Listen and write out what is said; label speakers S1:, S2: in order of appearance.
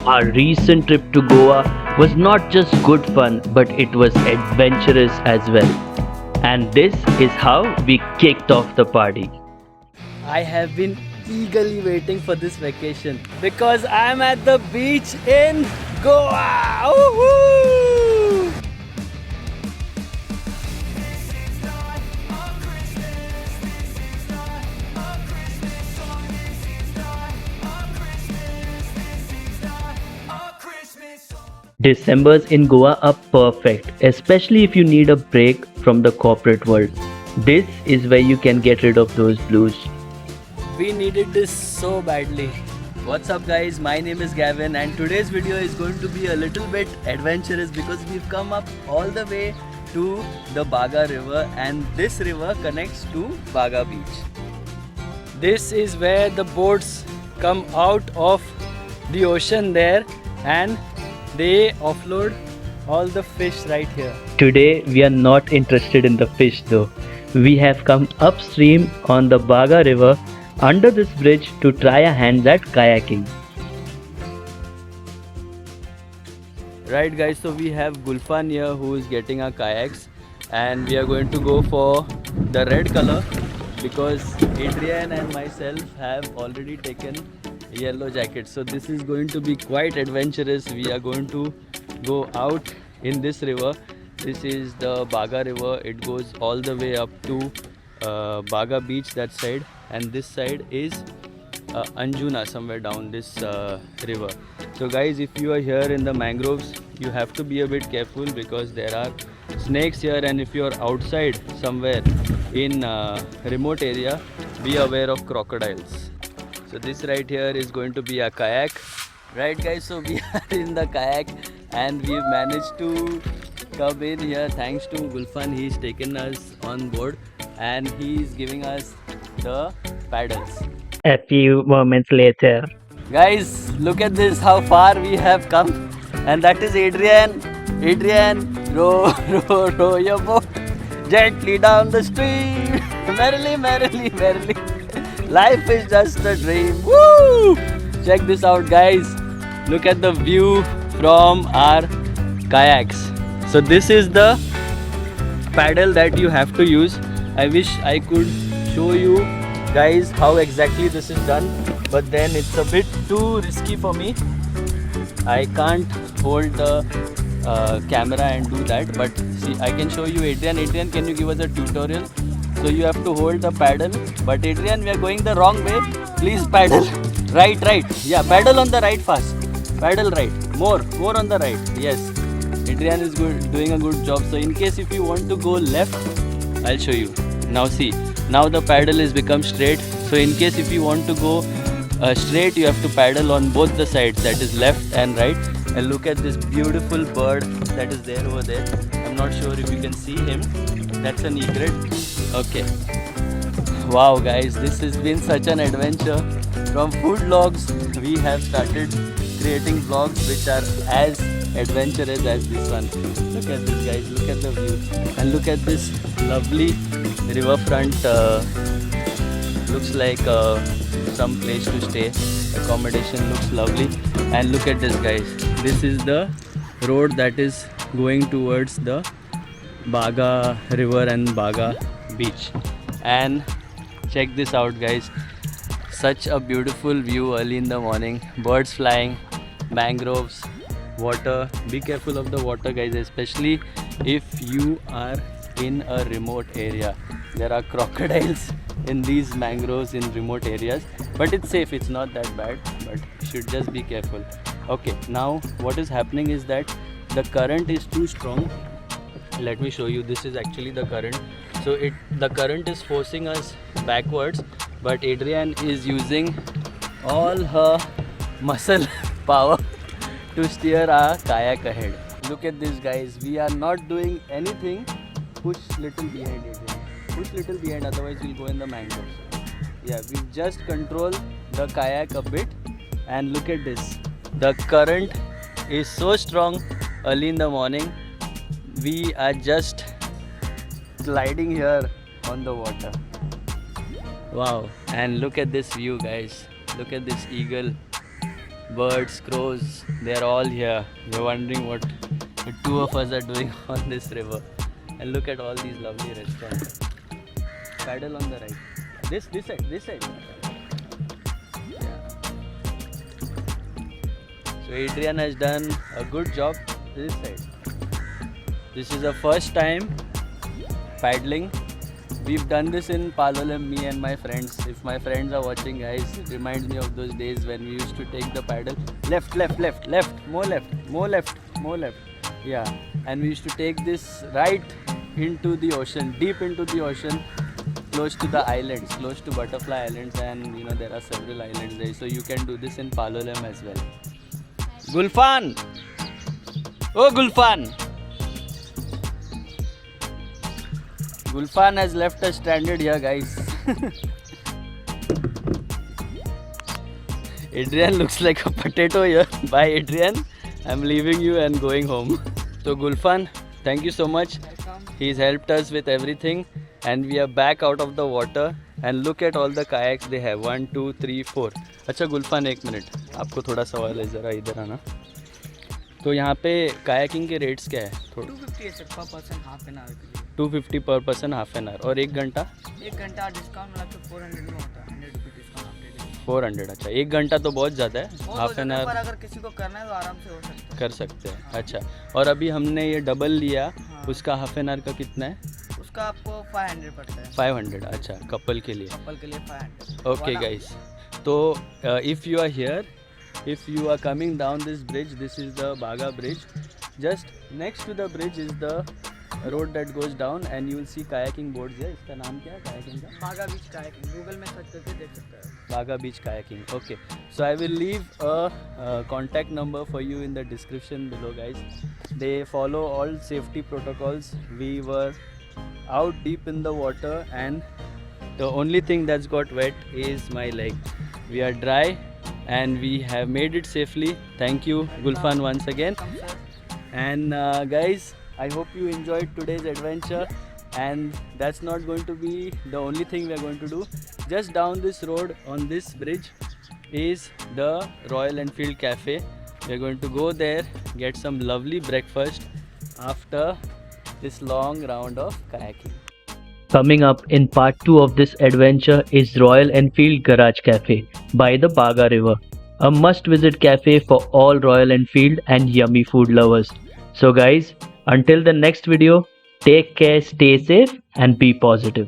S1: Our recent trip to Goa was not just good fun, but it was adventurous as well. And this is how we kicked off the party. I have been eagerly waiting for this vacation because I am at the beach in Goa. Woohoo! Decembers in Goa are perfect, especially if you need a break from the corporate world. This is where you can get rid of those blues. We needed this so badly. What's up guys, my name is Gavin and today's video is going to be a little bit adventurous because we've come up all the way to the Baga river and this river connects to Baga Beach. This is where the boats come out of the ocean there and they offload all the fish right here. Today we are not interested in the fish though. We have come upstream on the Baga river under this bridge to try our hands at kayaking. Right guys, so we have Gulfan here who is getting our kayaks and we are going to go for the red color because Adriann and myself have already taken yellow jackets. So this is going to be quite adventurous. We are going to go out in this river. This is the Baga river. It goes all the way up to Baga Beach that side and this side is Anjuna somewhere down this river. So guys, if you are here in the mangroves you have to be a bit careful because there are snakes here and if you are outside somewhere in remote area be aware of crocodiles. So this right here is going to be a kayak. Right guys, so we are in the kayak and we've managed to come in here thanks to Gulfan. He's taken us on board and he's giving us the paddles. A few moments later. Guys, look at this, how far we have come. And that is Adriann. Adriann, row your boat gently down the stream. Merrily, merrily, merrily. Life is just a dream. Woo! Check this out guys. Look at the view from our kayaks. So this is the paddle that you have to use. I wish I could show you guys how exactly this is done, but then it's a bit too risky for me. I can't hold the camera and do that, but see, I can show you Adriann. Adriann, can you give us a tutorial? So you have to hold the paddle, but Adriann, we are going the wrong way. Please paddle. Right. Yeah, paddle on the right fast. Paddle right. More on the right. Yes. Adriann is doing a good job. So in case if you want to go left, I'll show you. Now see, now the paddle is become straight. So in case if you want to go straight, you have to paddle on both the sides, that is left and right. And look at this beautiful bird that is there over there. I'm not sure if you can see him. That's an egret. Okay. Wow guys, this has been such an adventure. From food vlogs, we have started creating vlogs which are as adventurous as this one. Look at this guys, look at the view. And look at this lovely riverfront. Looks like some place to stay. Accommodation looks lovely. And look at this guys. This is the road that is going towards the Baga river and Baga beach. And check this out guys. Such a beautiful view early in the morning. Birds flying, mangroves, water. Be careful of the water guys, especially if you are in a remote area. There are crocodiles in these mangroves in remote areas, but it's safe, it's not that bad, but you should just be careful. Okay, now what is happening is that the current is too strong. Let me show you. This is actually the current. So the current is forcing us backwards, but Adriann is using all her muscle power to steer our kayak ahead. Look at this guys, we are not doing anything. Push little behind, Adriann. Push little behind, otherwise we'll go in the mangroves. Yeah, we just control the kayak a bit and look at this. The current is so strong early in the morning. We are just sliding here on the water. Wow, and look at this view guys. Look at this eagle birds, crows, they are all here. We're wondering what the two of us are doing on this river. And look at all these lovely restaurants. Paddle on the right. This side, this side. Yeah. So Adriann has done a good job this side. This is the first time paddling. We've done this in Palolem, me and my friends. If my friends are watching, guys, it reminds me of those days when we used to take the paddle. Left, left, left, left, more left, more left, more left. Yeah, and we used to take this right into the ocean, deep into the ocean, close to the islands, close to Butterfly Islands, and you know there are several islands there. So you can do this in Palolem as well. Gulfan! Oh, Gulfan! Gulfan has left us stranded here, guys. Adriann looks like a potato here. Bye, Adriann. I'm leaving you and going home. So, Gulfan, thank you so much. He's helped us with everything, and we are back out of the water. And look at all the kayaks they have. 1, 2, 3, 4. अच्छा गुलफान एक minute, आपको थोड़ा सवाल है, ज़रा इधर आना. तो यहाँ पे कायाकिंग के रेट्स क्या है?
S2: 250 है सर पर पर्सन हाफ एन आवर के लिए.
S1: 250 पर पर्सन हाफ एन आवर. और 1 घंटा?
S2: 1 घंटा डिस्काउंट मिला तो 400 में होता है. 100 रुपये डिस्काउंट आपके
S1: 400. अच्छा, 1 घंटा तो बहुत ज़्यादा है. हाफ एन आवर
S2: अगर किसी को करना है तो आराम से हो सकता है.
S1: कर सकते हैं. अच्छा, और अभी हमने ये डबल लिया. हाँ. उसका हाफ एन आवर का कितना है?
S2: उसका आपको 500 पड़ता है.
S1: 500. अच्छा, कपल के लिए. 500. ओके गाइस, तो if you are here, if you are coming down this bridge, this is the Baga bridge. Just next to the bridge is the road that goes down, and you will see kayaking boards here. इसका नाम क्या है kayaking का?
S2: Baga Beach Kayaking. Google में search करके देख सकते हैं.
S1: Baga Beach Kayaking. Okay. So I will leave a contact number for you in the description below, guys. They follow all safety protocols. We were out deep in the water, and the only thing that's got wet is my leg. We are dry, and we have made it safely. Thank you, Gulfan, once again. And guys, I hope you enjoyed today's adventure. And that's not going to be the only thing we are going to do. Just down this road on this bridge is the Royal Enfield Cafe. We are going to go there, get some lovely breakfast after this long round of kayaking. Coming up in part 2 of this adventure is Royal Enfield Garage Cafe by the Baga River. A must visit cafe for all Royal Enfield and yummy food lovers. So guys, until the next video, take care, stay safe and be positive.